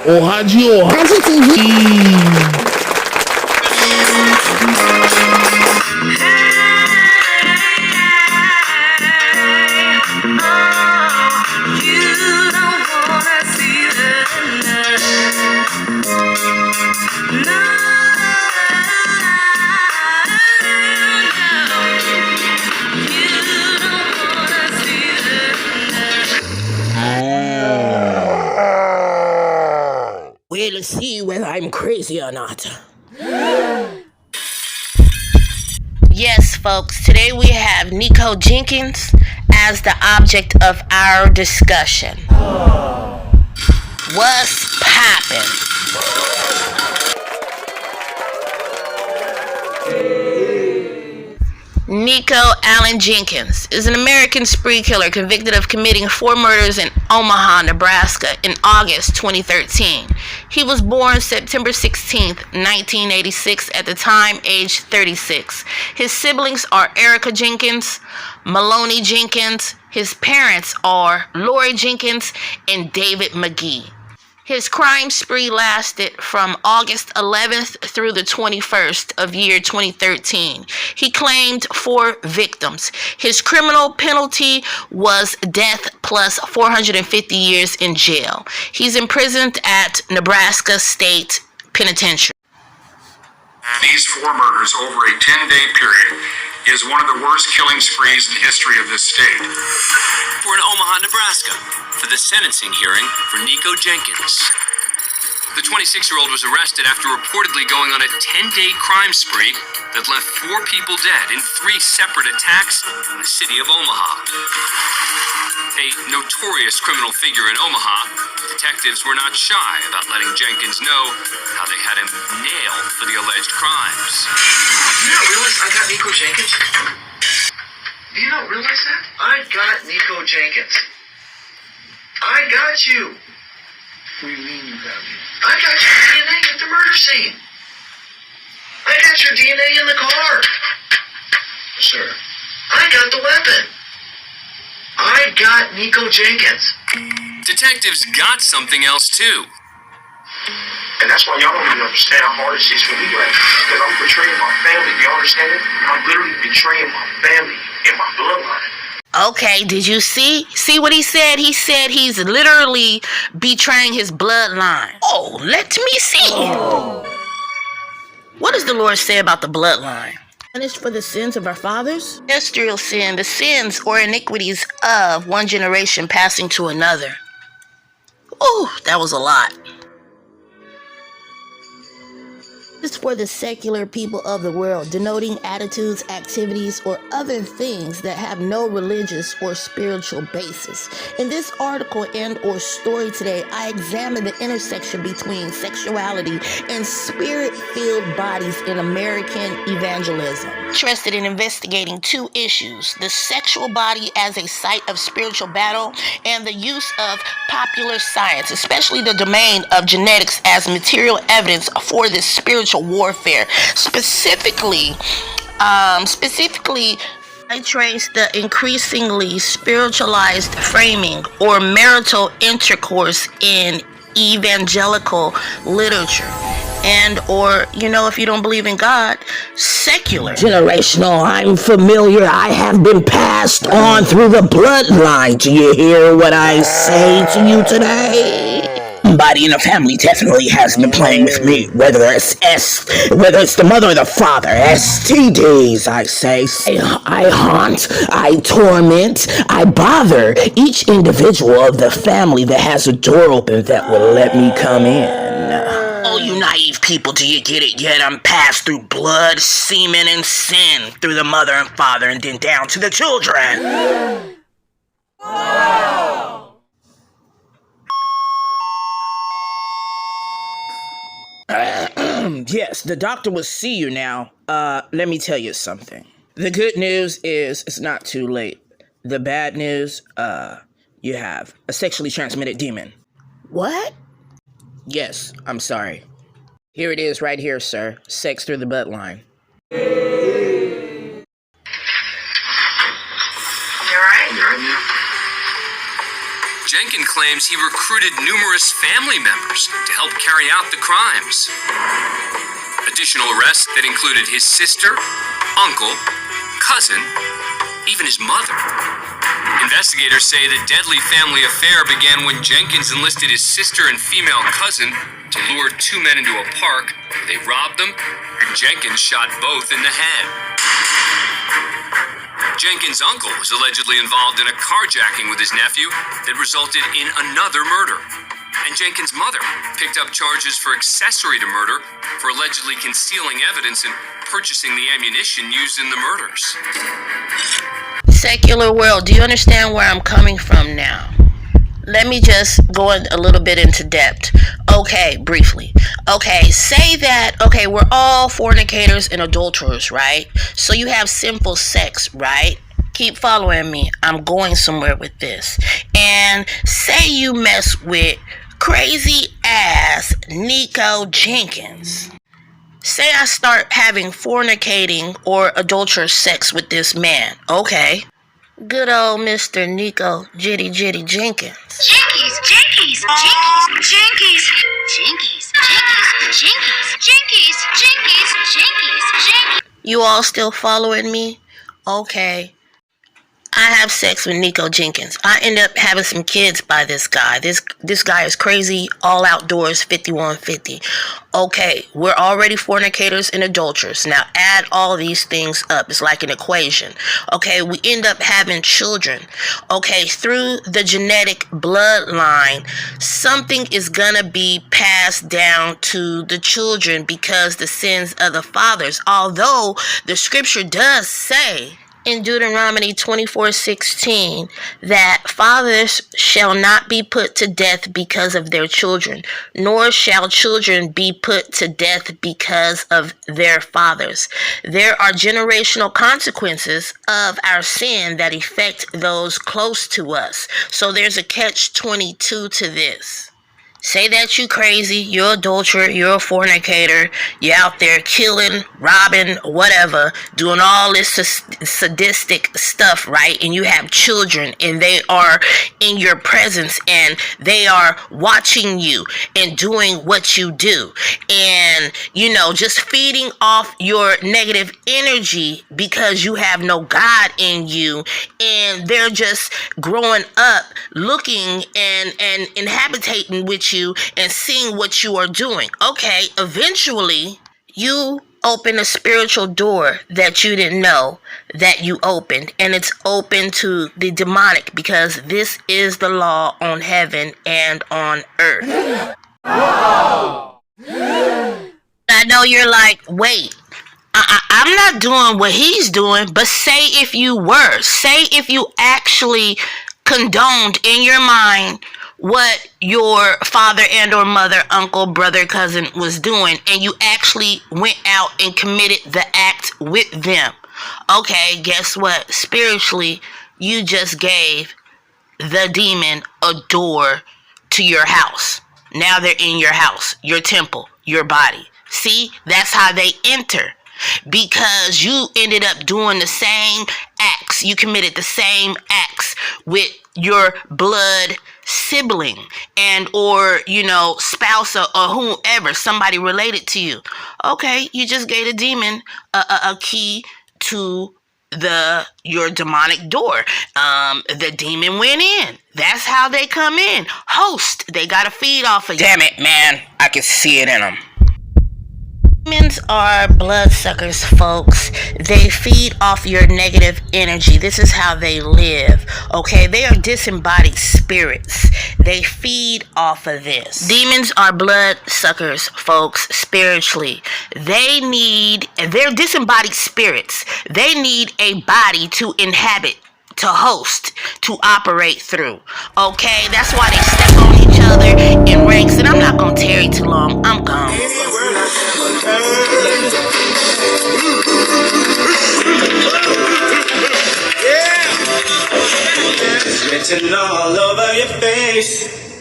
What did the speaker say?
OHAJI TV. We'll see whether I'm crazy or not. Yes, folks, today we have Nico Jenkins as the object of our discussion. What's poppin'? Nico Allen Jenkins is an American spree killer convicted of committing 4 murders in Omaha, Nebraska in August 2013. He was born September 16, 1986, at the time aged 36. His siblings are Erica Jenkins, Maloney Jenkins. His parents are Lori Jenkins and David McGee. His crime spree lasted from August 11th through the 21st of year 2013. He claimed 4 victims. His criminal penalty was death plus 450 years in jail. He's imprisoned at Nebraska State Penitentiary. These 4 murders over a 10-day period is one of the worst killing sprees in the history of this state. We're in Omaha, Nebraska, for the sentencing hearing for Nico Jenkins. The 26-year-old was arrested after reportedly going on a 10-day crime spree that left 4 people dead in 3 separate attacks in the city of Omaha. A notorious criminal figure in Omaha, detectives were not shy about letting Jenkins know how they had him nailed for the alleged crimes. Do you not realize I got Nico Jenkins? Do you not realize that? I got Nico Jenkins. I got you. What do you mean you got me? I got your DNA at the murder scene. I got your DNA in the car. Sir. I got the weapon. I got Nico Jenkins. Detectives got something else too. And that's why y'all don't even understand how hard this is for me right now. Because I'm betraying my family. Do you understand it? I'm literally betraying my family and my bloodline. Okay, did you see? See what he said? He said he's literally betraying his bloodline. Oh, let me see. What does the Lord say about the bloodline? Punished for the sins of our fathers? Ancestral sin, the sins or iniquities of one generation passing to another. Ooh, that was a lot. Is for the secular people of the world, denoting attitudes, activities, or other things that have no religious or spiritual basis. In this article and or story today, I examine the intersection between sexuality and spirit-filled bodies in American evangelism. Interested in investigating 2 issues: the sexual body as a site of spiritual battle and the use of popular science, especially the domain of genetics as material evidence for this spiritual warfare. Specifically, I trace the increasingly spiritualized framing or marital intercourse in evangelical literature and or, if you don't believe in God, secular. Generational, I'm familiar. I have been passed on through the bloodline. Do you hear what I say to you today? Somebody in the family definitely has been playing with me, whether it's the mother or the father. STDs, I say. I haunt, I torment, I bother each individual of the family that has a door open that will let me come in. Oh, you naive people, do you get it yet? I'm passed through blood, semen, and sin through the mother and father and then down to the children. Yes, the doctor will see you now. Let me tell you something. The good news is it's not too late. The bad news, you have a sexually transmitted demon. What? Yes, I'm sorry. Here it is right here, sir. Sex through the bloodline. You alright? You alright now? Jenkins claims he recruited numerous family members to help carry out the crimes. Additional arrests that included his sister, uncle, cousin, even his mother. Investigators say the deadly family affair began when Jenkins enlisted his sister and female cousin to lure two men into a park. They robbed them, and Jenkins shot both in the head. Jenkins' uncle was allegedly involved in a carjacking with his nephew that resulted in another murder. And Jenkins' mother picked up charges for accessory to murder for allegedly concealing evidence and purchasing the ammunition used in the murders. Secular world, do you understand where I'm coming from now? Let me just go a little bit into depth. Okay, briefly. Okay, say that, okay, we're all fornicators and adulterers, right? So you have sinful sex, right? Keep following me. I'm going somewhere with this. And say you mess with crazy ass Nico Jenkins. Say I start having fornicating or adulterous sex with this man. Okay. Good old Mr. Nico Jitty Jenkins. Jinkies, Jinkies, Jinkies, Jinkies, Jinkies, Jinkies, Jinkies, Jinkies, Jinkies, Jinkies. You all still following me? Okay. I have sex with Nico Jenkins. I end up having some kids by this guy. This guy is crazy, all outdoors, 5150. Okay, we're already fornicators and adulterers. Now add all these things up. It's like an equation. Okay, we end up having children. Okay, through the genetic bloodline, something is gonna be passed down to the children because the sins of the fathers. Although the scripture does say in Deuteronomy 24:16 that fathers shall not be put to death because of their children, nor shall children be put to death because of their fathers. There are generational consequences of our sin that affect those close to us. So there's a catch-22 to this. Say that you crazy, you're adulterer, you're a fornicator, you're out there killing, robbing, whatever, doing all this sadistic stuff, right? And you have children and they are in your presence and they are watching you and doing what you do. And, you know, just feeding off your negative energy because you have no God in you. And they're just growing up looking and inhabiting with you and seeing what you are doing. Okay, eventually you open a spiritual door that you didn't know that you opened, and it's open to the demonic because this is the law on heaven and on earth. I know you're like, wait, I'm not doing what he's doing, but say if you were, say if you actually condoned in your mind what your father and or mother, uncle, brother, cousin was doing, and you actually went out and committed the act with them. Okay, guess what? Spiritually, you just gave the demon a door to your house. Now they're in your house, your temple, your body. See, that's how they enter. Because you ended up doing the same acts. You committed the same acts with your blood sibling and or, you know, spouse or whomever, somebody related to you. Okay, you just gave a demon a key to your demonic door. The demon went in. That's how they come in. Host, they gotta feed off of you. Damn it, man. I can see it in them. Demons are bloodsuckers, folks. They feed off your negative energy. This is how they live. Okay, they are disembodied spirits. They feed off of this. Demons are bloodsuckers, folks, spiritually. They're disembodied spirits. They need a body to inhabit, to host, to operate through. Okay, that's why they step on each other in ranks. And I'm not gonna tarry too long. I'm gone. Written all over your face.